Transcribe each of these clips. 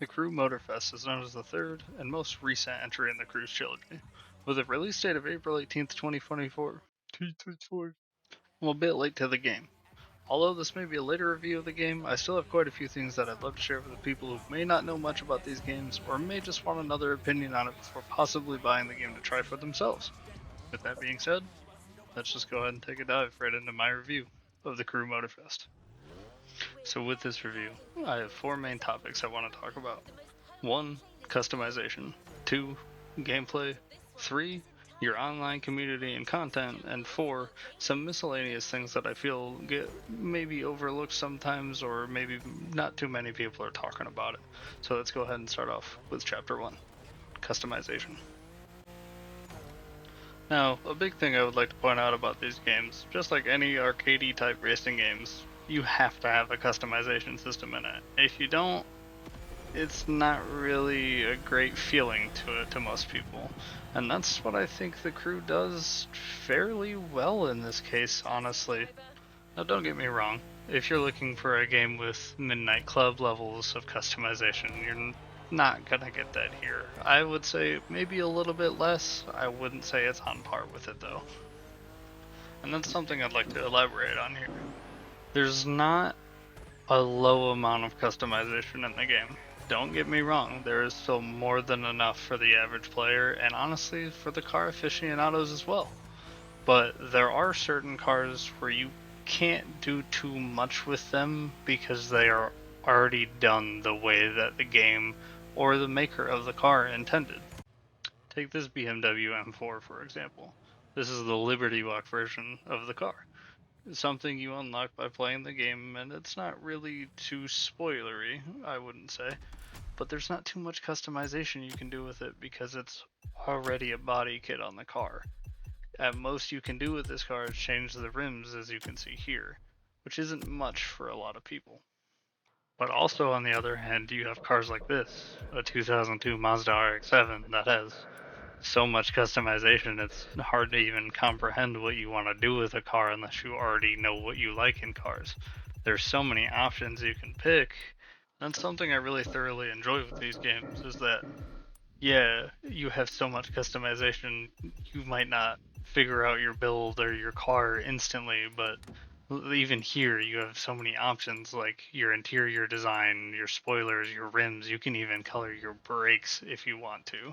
The Crew Motorfest is known as the third and most recent entry in the Crew's trilogy, with a release date of April 18th, 2024. I'm a bit late to the game. Although this may be a later review of the game, I still have quite a few things that I'd love to share with the people who may not know much about these games or may just want another opinion on it before possibly buying the game to try for themselves. With that being said, let's just go ahead and take a dive right into my review of the Crew Motorfest. So with this review, I have four main topics I want to talk about. 1. Customization. 2. Gameplay. 3. Your online community and content. And 4. Some miscellaneous things that I feel get maybe overlooked sometimes or maybe not too many people are talking about it. So let's go ahead and start off with Chapter 1. Customization. Now, a big thing I would like to point out about these games, just like any arcadey type racing games, you have to have a customization system in it. If you don't, it's not really a great feeling to it to most people. And that's what I think the Crew does fairly well in this case, honestly. Now don't get me wrong, if you're looking for a game with Midnight Club levels of customization, you're not gonna get that here. I would say maybe a little bit less. I wouldn't say it's on par with it though. And that's something I'd like to elaborate on here. There's not a low amount of customization in the game. Don't get me wrong, there is still more than enough for the average player, and honestly for the car aficionados as well. But there are certain cars where you can't do too much with them because they are already done the way that the game or the maker of the car intended. Take this BMW M4 for example. This is the Liberty Walk version of the car. Something you unlock by playing the game, and it's not really too spoilery, I wouldn't say, but there's not too much customization you can do with it because it's already a body kit on the car. At most you can do with this car is change the rims, as you can see here, which isn't much for a lot of people. But also on the other hand, you have cars like this, a 2002 Mazda RX-7 that has so much customization it's hard to even comprehend what you want to do with a car unless you already know what you like in cars. There's so many options you can pick. That's something I really thoroughly enjoy with these games is that yeah, you have so much customization, you might not figure out your build or your car instantly, but even here you have so many options like your interior design, your spoilers, your rims, you can even color your brakes if you want to.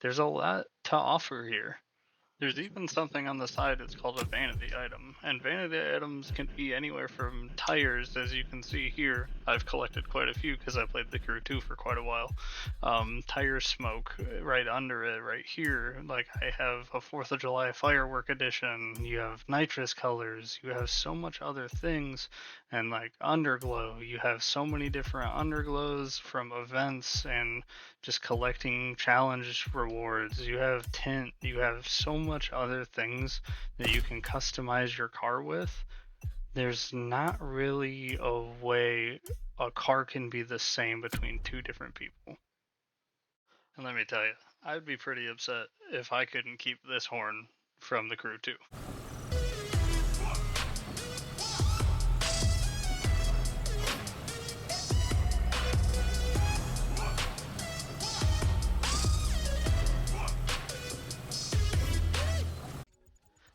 There's a lot to offer here. There's even something on the side that's called a vanity item, and vanity items can be anywhere from tires, as you can see here. I've collected quite a few because I played the Crew 2 for quite a while. Tire smoke right under it, right here. Like I have a 4th of July firework edition. You have nitrous colors. You have so much other things, and like underglow. You have so many different underglows from events and just collecting challenge rewards. You have tint, you have so much other things that you can customize your car with. There's not really a way a car can be the same between two different people. And let me tell you, I'd be pretty upset if I couldn't keep this horn from the Crew 2.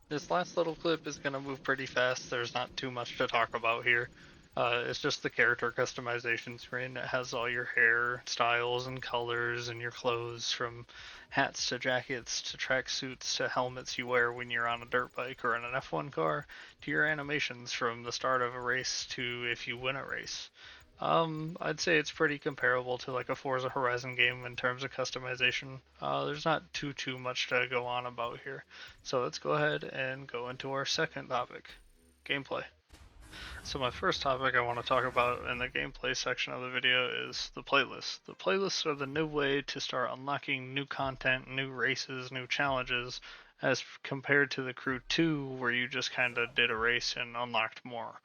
This last little clip is going to move pretty fast. There's not too much to talk about here. It's just the character customization screen. It has all your hair styles and colors and your clothes, from hats to jackets to tracksuits to helmets you wear when you're on a dirt bike or in an F1 car, to your animations from the start of a race to if you win a race. I'd say it's pretty comparable to like a Forza Horizon game in terms of customization. There's not too much to go on about here. So let's go ahead and go into our second topic, gameplay. So my first topic I want to talk about in the gameplay section of the video is the playlists. The playlists are the new way to start unlocking new content, new races, new challenges, as compared to the Crew 2 where you just kind of did a race and unlocked more.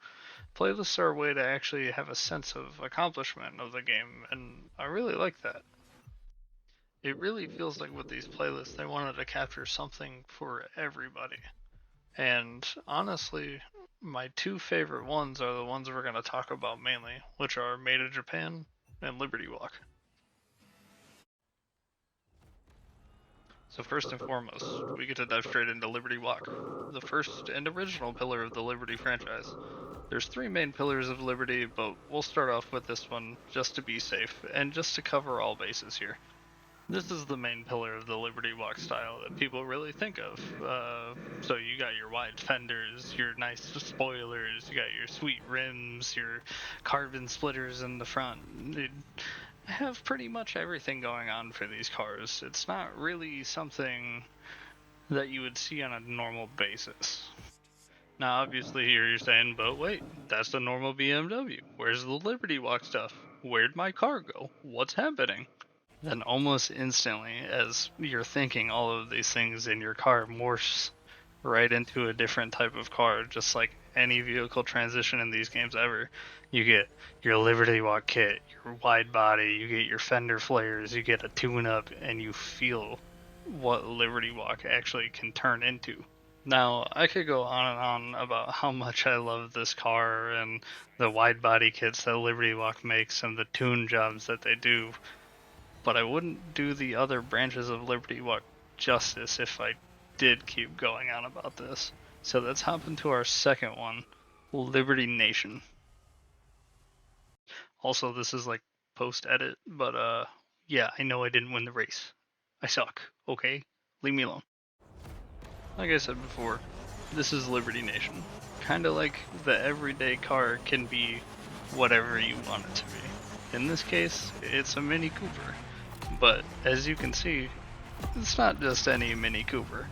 Playlists are a way to actually have a sense of accomplishment of the game, and I really like that. It really feels like with these playlists they wanted to capture something for everybody. And honestly, my two favorite ones are the ones we're going to talk about mainly, which are Made in Japan and Liberty Walk. So first and foremost, we get to dive straight into Liberty Walk, the first and original pillar of the Liberty franchise. There's three main pillars of Liberty, but we'll start off with this one just to be safe and just to cover all bases here. This is the main pillar of the Liberty Walk style that people really think of. So you got your wide fenders, your nice spoilers, you got your sweet rims, your carbon splitters in the front. It have pretty much everything going on for these cars. It's not really something that you would see on a normal basis. Now, obviously, here you're saying, but wait, that's the normal BMW. Where's the Liberty Walk stuff? Where'd my car go? What's happening? Then almost instantly, as you're thinking all of these things in your car morphs right into a different type of car, just like any vehicle transition in these games ever. You get your Liberty Walk kit, your wide body, you get your fender flares, you get a tune-up, and you feel what Liberty Walk actually can turn into. Now, I could go on and on about how much I love this car and the wide body kits that Liberty Walk makes and the tune jobs that they do, but I wouldn't do the other branches of Liberty Walk justice if I did keep going on about this. So let's hop into our second one, Liberty Nation. Also, this is like post edit, but yeah, I know I didn't win the race. I suck, okay? Leave me alone. Like I said before, this is Liberty Nation. Kinda like the everyday car can be whatever you want it to be. In this case, it's a Mini Cooper. But as you can see, it's not just any Mini Cooper.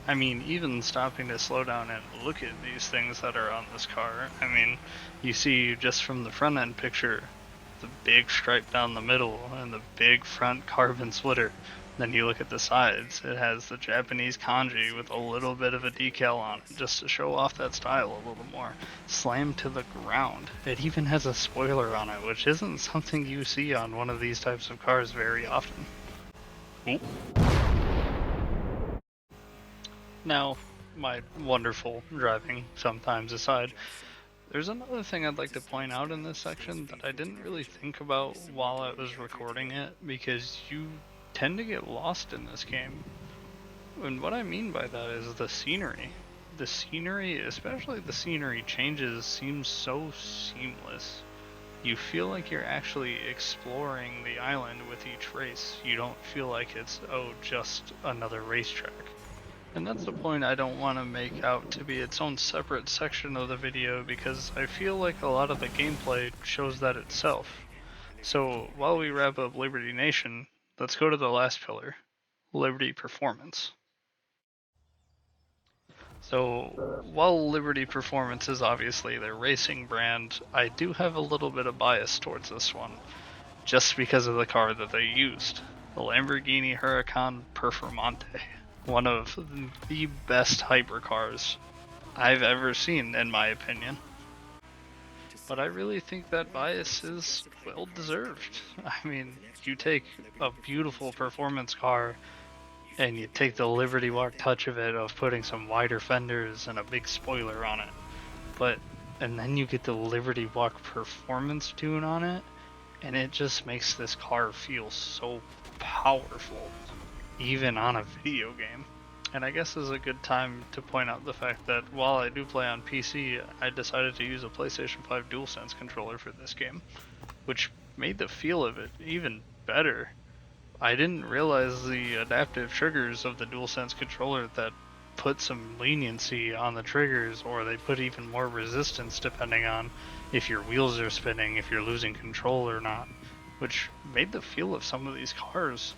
I mean, even stopping to slow down and look at these things that are on this car, I mean, you see just from the front end picture, the big stripe down the middle and the big front carbon splitter. Then you look at the sides, it has the Japanese kanji with a little bit of a decal on it just to show off that style a little more. Slammed to the ground. It even has a spoiler on it, which isn't something you see on one of these types of cars very often. Ooh. Now, my wonderful driving sometimes aside, there's another thing I'd like to point out in this section that I didn't really think about while I was recording it, because you tend to get lost in this game. And what I mean by that is the scenery. The scenery, especially the scenery changes, seems so seamless. You feel like you're actually exploring the island with each race. You don't feel like it's, oh, just another racetrack. And that's the point I don't want to make out to be its own separate section of the video, because I feel like a lot of the gameplay shows that itself. So while we wrap up Liberty Nation, let's go to the last pillar, Liberty Performance. So while Liberty Performance is obviously their racing brand, I do have a little bit of bias towards this one, just because of the car that they used, the Lamborghini Huracan Performante. One of the best hypercars I've ever seen, in my opinion. But I really think that bias is well deserved. I mean, you take a beautiful performance car and you take the Liberty Walk touch of it, of putting some wider fenders and a big spoiler on it, and then you get the Liberty Walk performance tune on it, and it just makes this car feel so powerful, even on a video game. And I guess this is a good time to point out the fact that while I do play on PC, I decided to use a PlayStation 5 DualSense controller for this game, which made the feel of it even better. I didn't realize the adaptive triggers of the DualSense controller that put some leniency on the triggers, or they put even more resistance depending on if your wheels are spinning, if you're losing control or not, which made the feel of some of these cars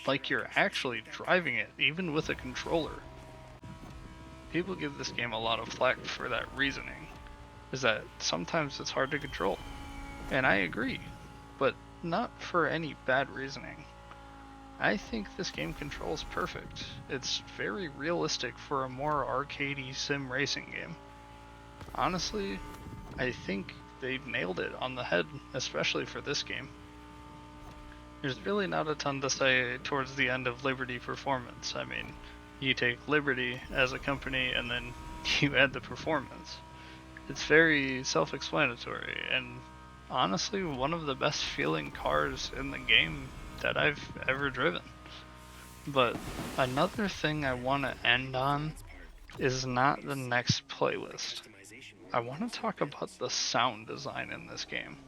like you're actually driving it, even with a controller. People give this game a lot of flack for that reasoning, is that sometimes it's hard to control. And I agree, but not for any bad reasoning. I think this game controls perfect. It's very realistic for a more arcadey sim racing game. Honestly, I think they nailed it on the head, especially for this game. There's really not a ton to say towards the end of Liberty Performance. I mean, you take Liberty as a company and then you add the performance. It's very self-explanatory, and honestly one of the best feeling cars in the game that I've ever driven. But another thing I want to end on is not the next playlist. I want to talk about the sound design in this game.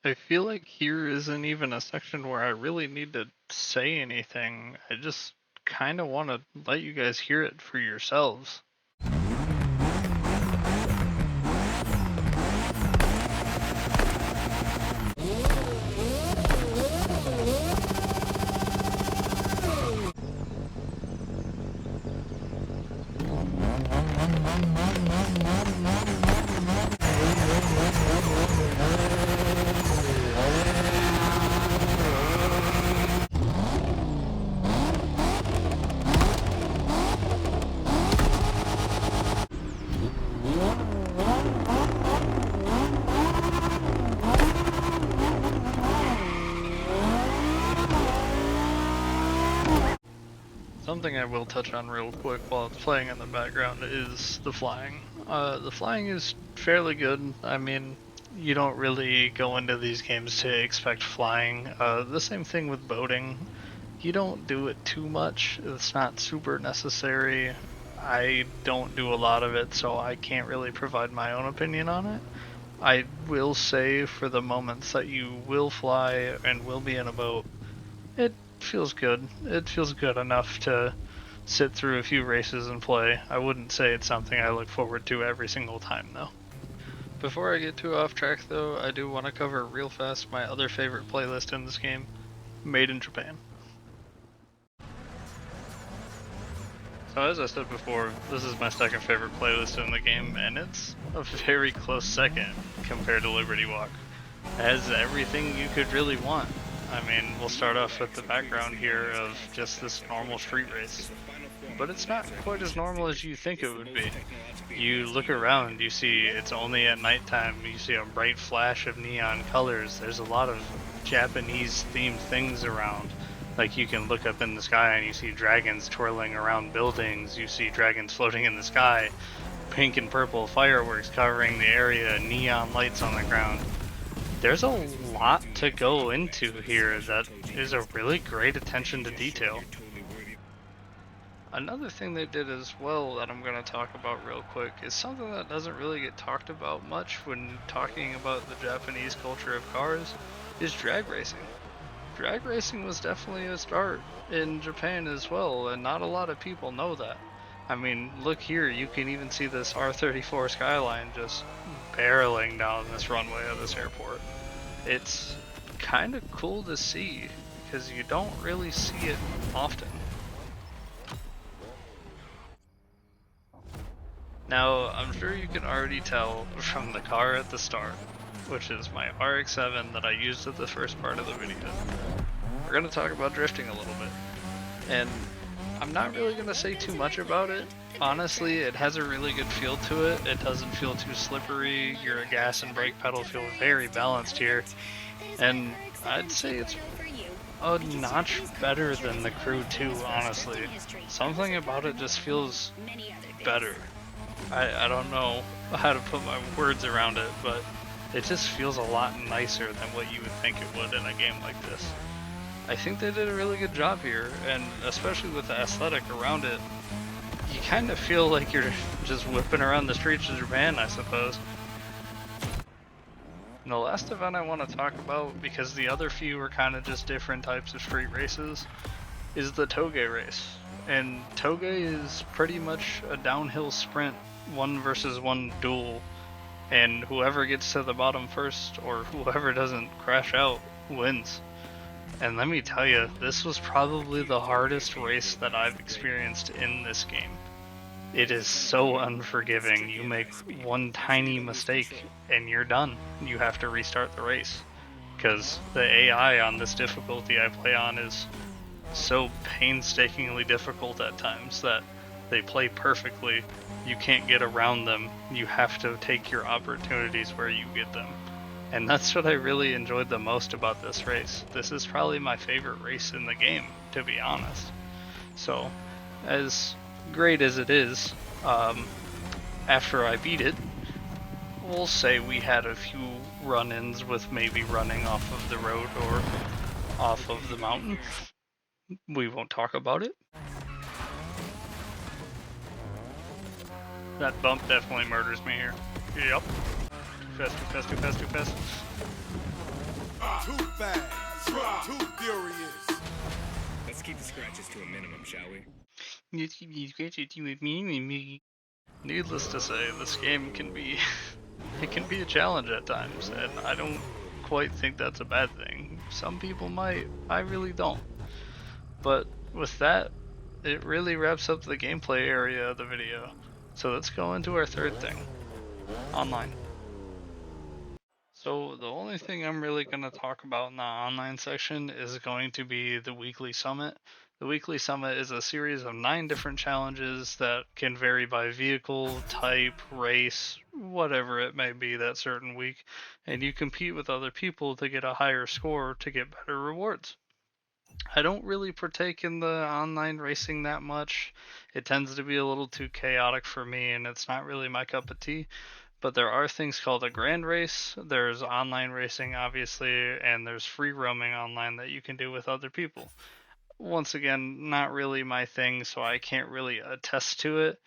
I feel like here isn't even a section where I really need to say anything. I just kind of want to let you guys hear it for yourselves. Something I will touch on real quick while it's playing in the background is the flying. The flying is fairly good. I mean, you don't really go into these games to expect flying. The same thing with boating. You don't do it too much. It's not super necessary. I don't do a lot of it, so I can't really provide my own opinion on it. I will say for the moments that you will fly and will be in a boat, it feels good. It feels good enough to sit through a few races and play. I wouldn't say it's something I look forward to every single time, though. Before I get too off track, though, I do want to cover real fast my other favorite playlist in this game, Made in Japan. So as I said before, this is my second favorite playlist in the game, and it's a very close second compared to Liberty Walk. It has everything you could really want. I mean, we'll start off with the background here of just this normal street race. But it's not quite as normal as you think it would be. You look around, you see it's only at nighttime, you see a bright flash of neon colors. There's a lot of Japanese themed things around. Like you can look up in the sky and you see dragons twirling around buildings, you see dragons floating in the sky, pink and purple fireworks covering the area, neon lights on the ground. There's a lot to go into here that is a really great attention to detail. Another thing they did as well that I'm going to talk about real quick is something that doesn't really get talked about much when talking about the Japanese culture of cars, is drag racing. Drag racing was definitely a start in Japan as well, and not a lot of people know that. I mean, look here, you can even see this R34 Skyline just barreling down this runway of this airport. It's kind of cool to see, because you don't really see it often. Now, I'm sure you can already tell from the car at the start, which is my RX-7 that I used at the first part of the video. We're going to talk about drifting a little bit. And I'm not really going to say too much about it. Honestly, it has a really good feel to it. It doesn't feel too slippery. Your gas and brake pedal feel very balanced here. And I'd say it's a notch better than the Crew 2, honestly. Something about it just feels better. I don't know how to put my words around it, but it just feels a lot nicer than what you would think it would in a game like this. I think they did a really good job here, and especially with the aesthetic around it, you kind of feel like you're just whipping around the streets of Japan, I suppose. And the last event I want to talk about, because the other few are kind of just different types of street races, is the Toge race. And Toge is pretty much a downhill sprint, 1-versus-1 duel, and whoever gets to the bottom first, or whoever doesn't crash out, wins. And let me tell you, this was probably the hardest race that I've experienced in this game. It is so unforgiving. You make one tiny mistake and you're done. You have to restart the race. Because the AI on this difficulty I play on is so painstakingly difficult at times that they play perfectly. You can't get around them. You have to take your opportunities where you get them. And that's what I really enjoyed the most about this race. This is probably my favorite race in the game, to be honest. So, as great as it is, after I beat it, we'll say we had a few run-ins with maybe running off of the road or off of the mountain. We won't talk about it. That bump definitely murders me here. Yep. Too fast, too fast, too fast, too fast. Too fast, too furious. Let's keep the scratches to a minimum, shall we? Needless to say, this game can be it can be a challenge at times, and I don't quite think that's a bad thing. Some people might, I really don't. But with that, it really wraps up the gameplay area of the video. So let's go into our third thing, online. So the only thing I'm really going to talk about in the online section is going to be the weekly summit. The weekly summit is a series of 9 different challenges that can vary by vehicle, type, race, whatever it may be that certain week, and you compete with other people to get a higher score to get better rewards. I don't really partake in the online racing that much. It tends to be a little too chaotic for me, and it's not really my cup of tea. But there are things called a grand race. There's online racing, obviously, and there's free roaming online that you can do with other people. Once again, not really my thing, so I can't really attest to it.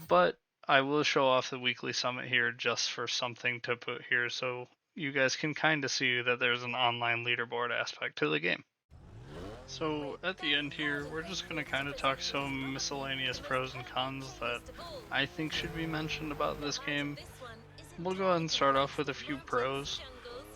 But I will show off the weekly summit here just for something to put here so you guys can kind of see that there's an online leaderboard aspect to the game. So at the end here, we're just going to kind of talk some miscellaneous pros and cons that I think should be mentioned about this game. We'll go ahead and start off with a few pros.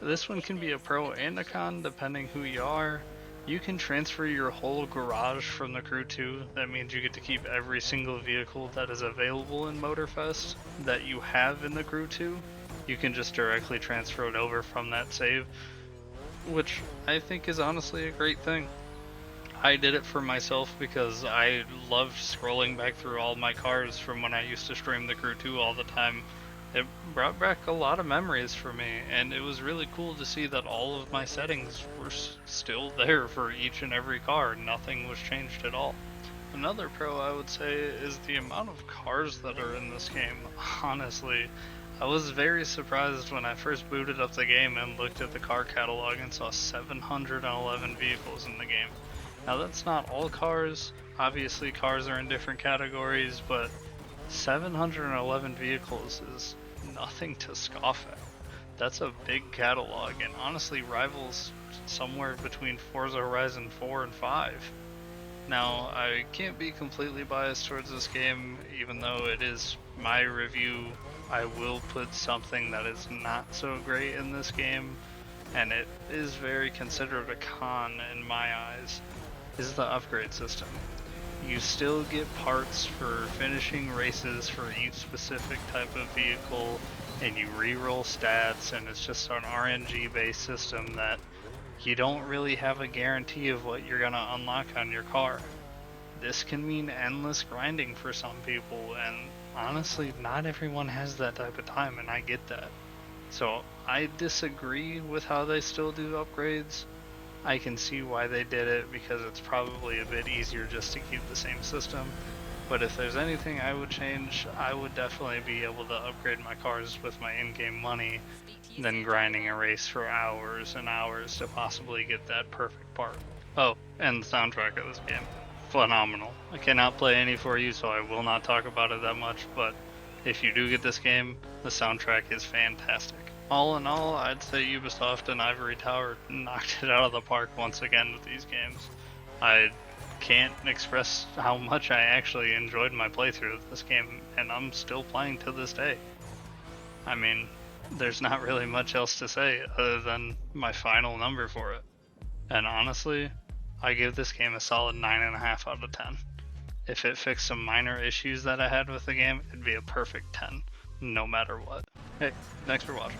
This one can be a pro and a con depending who you are. You can transfer your whole garage from the Crew 2. That means you get to keep every single vehicle that is available in Motorfest that you have in the Crew 2. You can just directly transfer it over from that save, which I think is honestly a great thing. I did it for myself because I loved scrolling back through all my cars from when I used to stream the Crew 2 all the time. It brought back a lot of memories for me, and it was really cool to see that all of my settings were still there for each and every car. Nothing was changed at all. Another pro I would say is the amount of cars that are in this game. Honestly, I was very surprised when I first booted up the game and looked at the car catalog and saw 711 vehicles in the game. Now that's not all cars, obviously cars are in different categories, but 711 vehicles is nothing to scoff at. That's a big catalog and honestly rivals somewhere between Forza Horizon 4 and 5. Now, I can't be completely biased towards this game, even though it is my review. I will put something that is not so great in this game, and it is very considered a con in my eyes, is the upgrade system. You still get parts for finishing races for each specific type of vehicle, and you reroll stats, and it's just an RNG based system that you don't really have a guarantee of what you're gonna unlock on your car. This can mean endless grinding for some people, and honestly not everyone has that type of time, and I get that. So I disagree with how they still do upgrades. I can see why they did it because it's probably a bit easier just to keep the same system. But if there's anything I would change, I would definitely be able to upgrade my cars with my in-game money than grinding a race for hours and hours to possibly get that perfect part. Oh, and the soundtrack of this game. Phenomenal. I cannot play any for you, so I will not talk about it that much, but if you do get this game, the soundtrack is fantastic. All in all, I'd say Ubisoft and Ivory Tower knocked it out of the park once again with these games. I can't express how much I actually enjoyed my playthrough of this game, and I'm still playing to this day. I mean, there's not really much else to say other than my final number for it. And honestly, I give this game a solid 9.5 out of 10. If it fixed some minor issues that I had with the game, it'd be a perfect 10, no matter what. Hey, thanks for watching.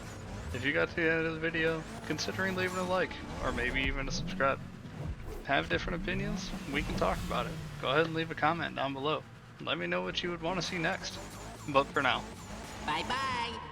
If you got to the end of the video, considering leaving a like, or maybe even a subscribe. Have different opinions? We can talk about it. Go ahead and leave a comment down below. Let me know what you would want to see next. But for now, bye bye.